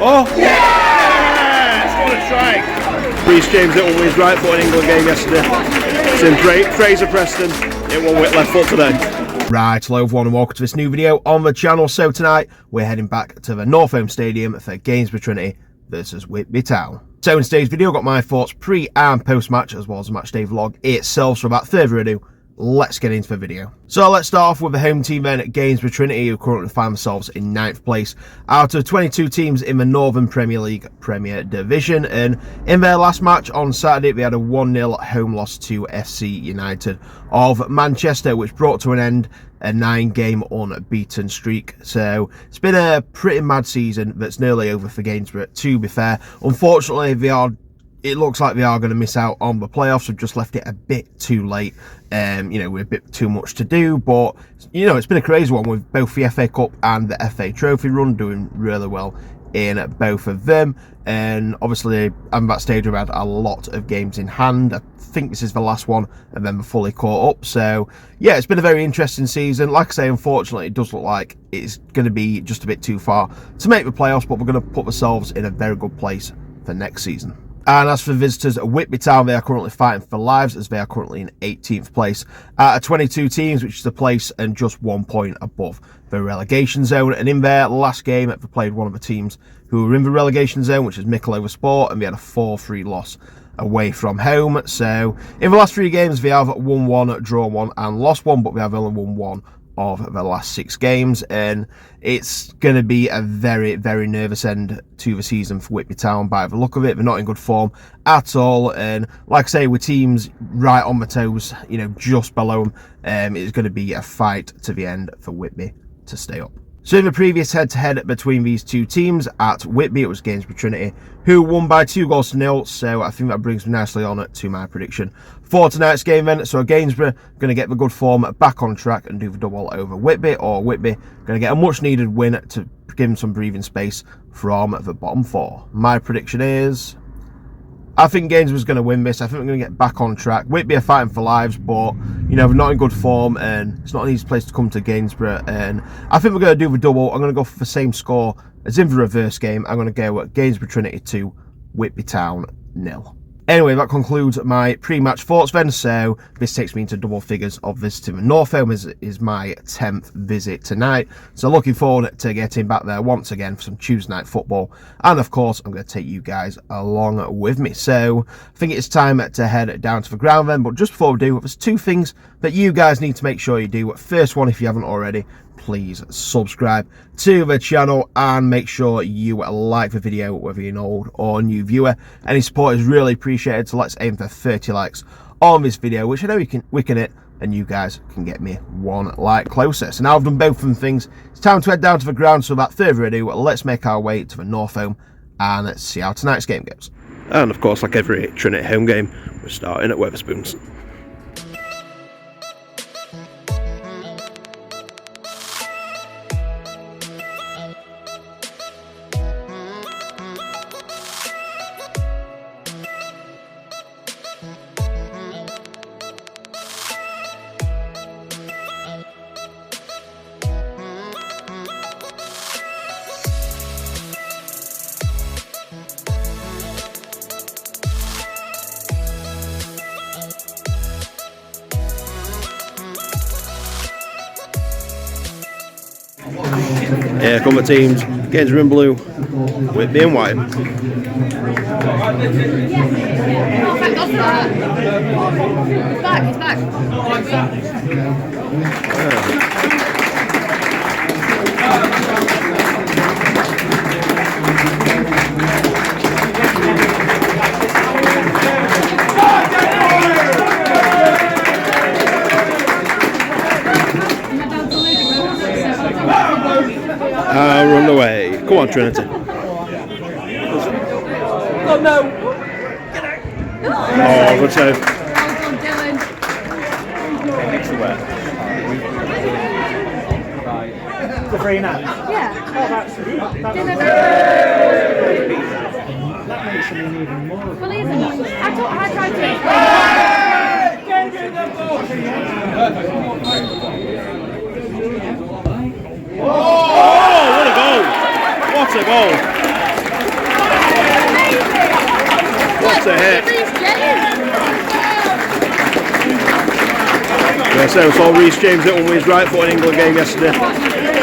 Oh! Yes! What a strike! Reece James hit one with his right foot in England game yesterday. It's in Fraser Preston. Hit one with left foot today. Right, hello everyone and welcome to this new video on the channel. So tonight we're heading back to the Northolme Stadium for Gainsborough Trinity versus Whitby Town. So in today's video I've got my thoughts pre and post match as well as the match day vlog itself. So without further ado, let's get into the video. So let's start off with the home team then at Gainsborough Trinity, who currently find themselves in 9th place out of 22 teams in the Northern Premier League Premier Division. And in their last match on Saturday they had a 1-0 home loss to FC United of Manchester, which brought to an end a 9-game unbeaten streak. So it's been a pretty mad season that's nearly over for Gainsborough, to be fair. Unfortunately it looks like they are going to miss out on the playoffs. We've just left it a bit too late. With a bit too much to do, but it's been a crazy one with both the FA Cup and the FA Trophy run, doing really well in both of them. And obviously I'm at that stage where I've had a lot of games in hand. I think this is the last one and then we're fully caught up. So yeah, it's been a very interesting season. Like I say, unfortunately it does look like it's going to be just a bit too far to make the playoffs, but we're going to put ourselves in a very good place for next season. And as for visitors at Whitby Town, they are currently fighting for lives as they are currently in 18th place out of 22 teams, which is a place and just 1 point above the relegation zone. And in their last game, they played one of the teams who were in the relegation zone, which is Mickleover Sport, and they had a 4-3 loss away from home. So in the last 3 games, they have won 1, drawn 1 and lost 1, but they have only won 1 of the last 6 games, and it's going to be a very, very nervous end to the season for Whitby Town by the look of it. They're not in good form at all, and like I say, with teams right on the toes, just below them, it's going to be a fight to the end for Whitby to stay up. So in the previous head-to-head between these two teams at Whitby, it was Gainsborough Trinity who won by 2-0, so I think that brings me nicely on to my prediction for tonight's game then. So Gainsborough going to get the good form back on track and do the double over Whitby, or Whitby going to get a much needed win to give them some breathing space from the bottom 4. My prediction is, I think Gainsborough's going to win this. I think we're going to get back on track. Whitby are fighting for lives, but they're not in good form, and it's not an easy place to come to Gainsborough. And I think we're going to do the double. I'm going to go for the same score as in the reverse game. I'm going to go at Gainsborough Trinity 2, Whitby Town 0. Anyway, that concludes my pre-match thoughts then. So this takes me into double figures of visiting Northolme. Is my 10th visit tonight. So looking forward to getting back there once again for some Tuesday night football. And of course, I'm going to take you guys along with me. So I think it's time to head down to the ground then. But just before we do, there's 2 things that you guys need to make sure you do. First one, if you haven't already, please subscribe to the channel and make sure you like the video, whether you're an old or new viewer. Any support is really appreciated, so let's aim for 30 likes on this video, which I know we can hit, and you guys can get me 1 like closer. So now I've done both of them things, it's time to head down to the ground. So without further ado, let's make our way to the Northolme and let's see how tonight's game goes. And of course, like every Trinity home game, we're starting at Wetherspoons. Yeah, come the teams, Gainsborough in blue, Whitby in white. Oh, thank God for that. He's back. Run away. Come on, Trinity. Oh no! Oh, good save. Well done, Dylan. The free now? Yeah. Oh, that's Dylan. that makes him even more. Well, he isn't. I tried to. Oh, what a goal! What a goal! a hit. Reece James. Yeah, so we saw Reece James hit one with his right foot in England game yesterday.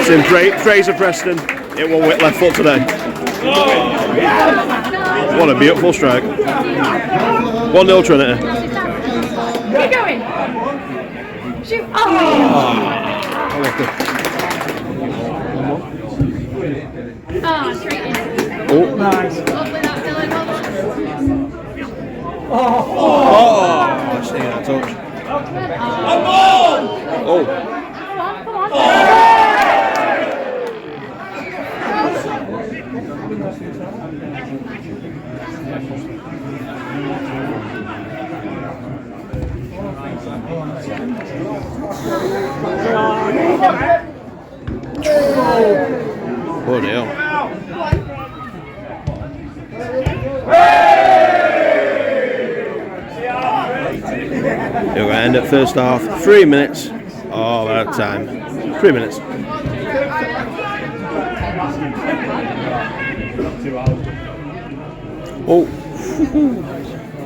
Seen Fraser Preston hit one with left foot today. What a beautiful strike. 1-0 Trinity. Keep going. Shoot. Oh. Oh, straight in. Oh. Nice. Hopefully that Dylan holds. Oh, I see that touch. Oh. Come on. Oh dear. We're going to end at first half. 3 minutes. Oh, out of time. 3 minutes. Oh.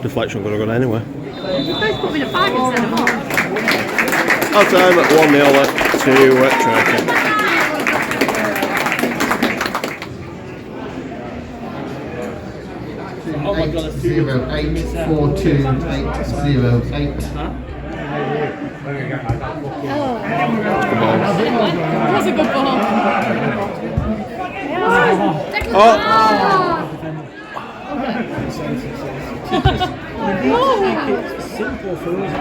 Deflection could have gone anywhere. You're supposed to put me in a 5 instead of 4. Half time at 1-0 to Trinity. Oh my God, 08428808. That's a good ball. Oh. Simple for us.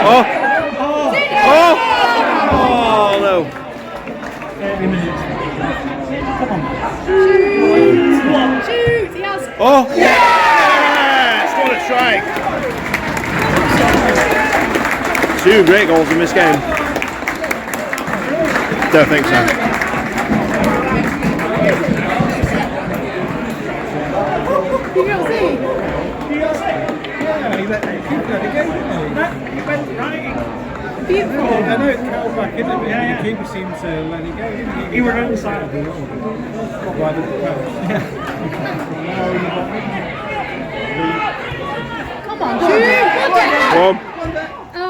Oh. Oh no. Shoot! He has. Oh. Yes! What a strike. 2 great goals in this game. Don't think so. Beautiful. I know it's curled back in it, but the keeper seemed to let it go, didn't he? He went outside of the goal. By the Come on, shoot! One. Oh.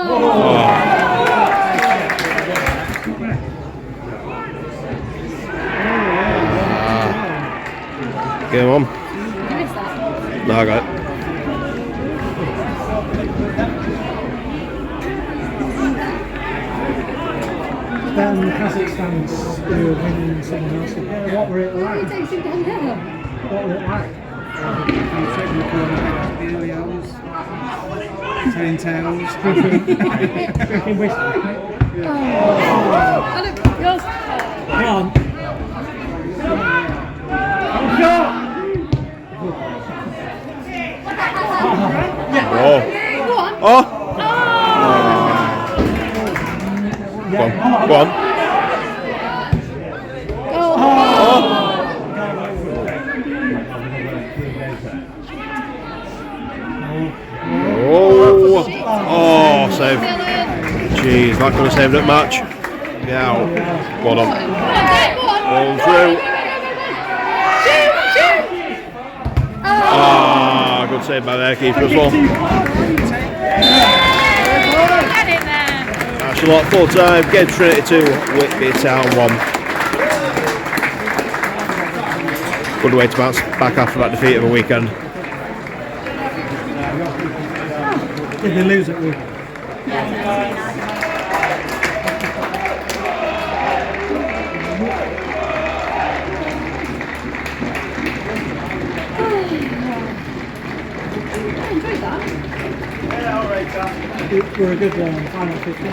Game on. You missed that. No, I got it. Then Kazakhstan's winning someone else. What were it like? He takes it down there. What were it like? You said you called it the early hours. Turning tails. Drinking whiskey. Oh. I look, yours. Come on. Oh. Go on. Oh. Go on. Go on. Go. Oh. Oh, save. Jeez, that could have saved that match. Yeah. Well done. On through. Ah, good save by their keeper as well. Get in there. That's a lot full time. Get Trinity 2, Whitby Town 1. Good way to bounce back after that defeat of a weekend. Did they lose it? We're a good final 15.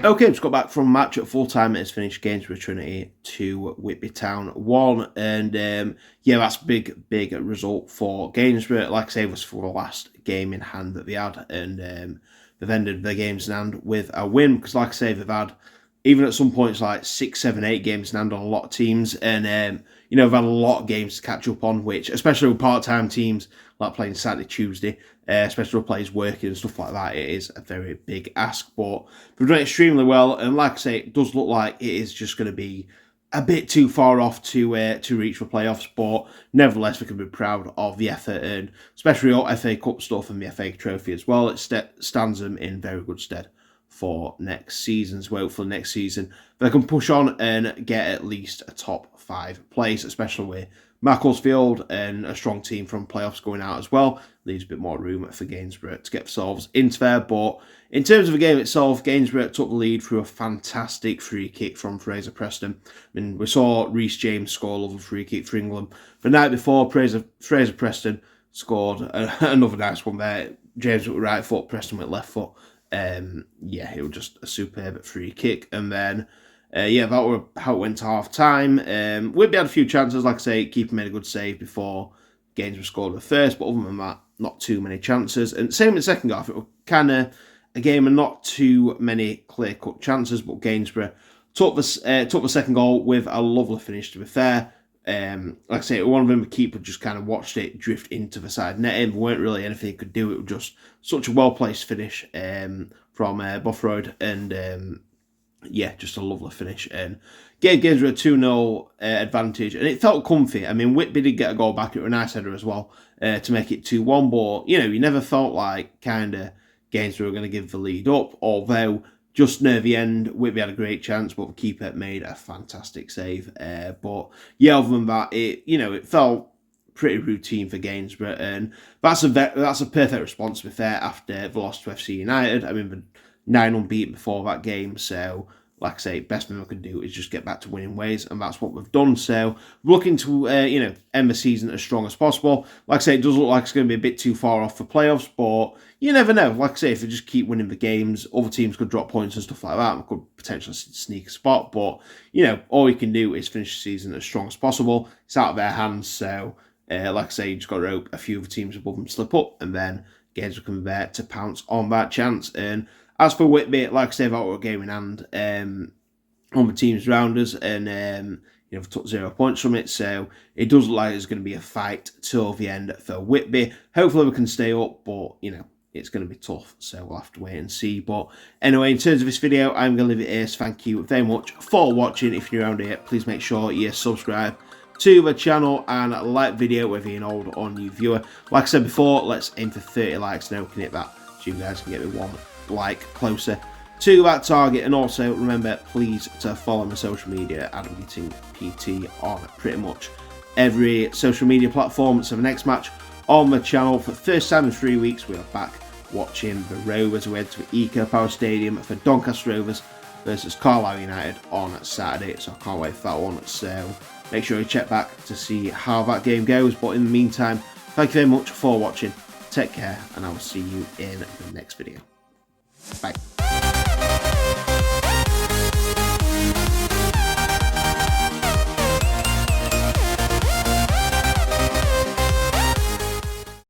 Okay, just got back from match at full time. It's finished Gainsborough Trinity 2, Whitby Town 1, and yeah, that's big result for Gainsborough. Like I say, it was for the last game in hand that they had, and they've ended their games in hand with a win. Because, like I say, they've had even at some points like 6, 7, 8 games in hand on a lot of teams, and you know, we've had a lot of games to catch up on, which, especially with part-time teams, like playing Saturday, Tuesday, especially with players working and stuff like that, it is a very big ask. But we've done extremely well, and like I say, it does look like it is just going to be a bit too far off to reach for playoffs, but nevertheless, we can be proud of the effort, and especially all FA Cup stuff and the FA Trophy as well. It stands them in very good stead for next season. So hopefully next season they can push on and get at least a top 5 place, especially with Macclesfield and a strong team from playoffs going out as well. Leaves a bit more room for Gainsborough to get themselves into there. But in terms of the game itself, Gainsborough took the lead through a fantastic free kick from Fraser Preston. I mean, we saw Reece James score a lovely free kick for England. The night before, Fraser Preston scored another nice one there. James with right foot, Preston with left foot. Yeah, it was just a superb free kick. And then, yeah, that was how it went to half time. Whitby had a few chances, like I say, keeper made a good save before Gainsborough scored the first, but other than that, not too many chances. And same in the second half, it was kind of a game and not too many clear-cut chances, but Gainsborough took the second goal with a lovely finish, to be fair. Like I say, one of them, the keeper just kind of watched it drift into the side netting. There weren't really anything he could do. It was just such a well-placed finish from Bothroyd, and yeah, just a lovely finish, and gave Gainsborough a 2-0 advantage, and it felt comfy. I mean, Whitby did get a goal back. It was a nice header as well to make it 2-1, but, you know, you never felt like kind of Gainsborough were going to give the lead up, although just near the end, Whitby had a great chance, but the keeper made a fantastic save. But yeah, other than that, it felt pretty routine for Gainsborough, and that's a perfect response, to be fair, after the loss to FC United. I mean, the 9 unbeaten before that game, so like I say, best thing we can do is just get back to winning ways, and that's what we've done. So we're looking to end the season as strong as possible. Like I say, it does look like it's going to be a bit too far off for playoffs, but you never know. Like I say, if we just keep winning the games, other teams could drop points and stuff like that, and could potentially sneak a spot. But all you can do is finish the season as strong as possible. It's out of their hands, so like I say, you just got to hope a few of the teams above them slip up, and then games will come there to pounce on that chance. And as for Whitby, like I say, that were a game in hand on the teams around us, and we took 0 points from it, so it does look like it's going to be a fight till the end for Whitby. Hopefully we can stay up, but it's going to be tough, so we'll have to wait and see. But anyway, in terms of this video, I'm going to leave it here. So thank you very much for watching. If you're around here, please make sure you subscribe to the channel and like the video, whether you're an old or new viewer. Like I said before, let's aim for 30 likes now. We can hit that, so you guys can get me 1 like closer to that target. And also remember, please, to follow my social media at Gittings PT on pretty much every social media platform. So the next match on the channel, for the first time in 3 weeks, we are back watching the Rovers. We head to Eco Power Stadium for Doncaster Rovers versus Carlisle United on Saturday, so I can't wait for that one. So make sure you check back to see how that game goes. But in the meantime, thank you very much for watching. Take care, and I will see you in the next video. Bye.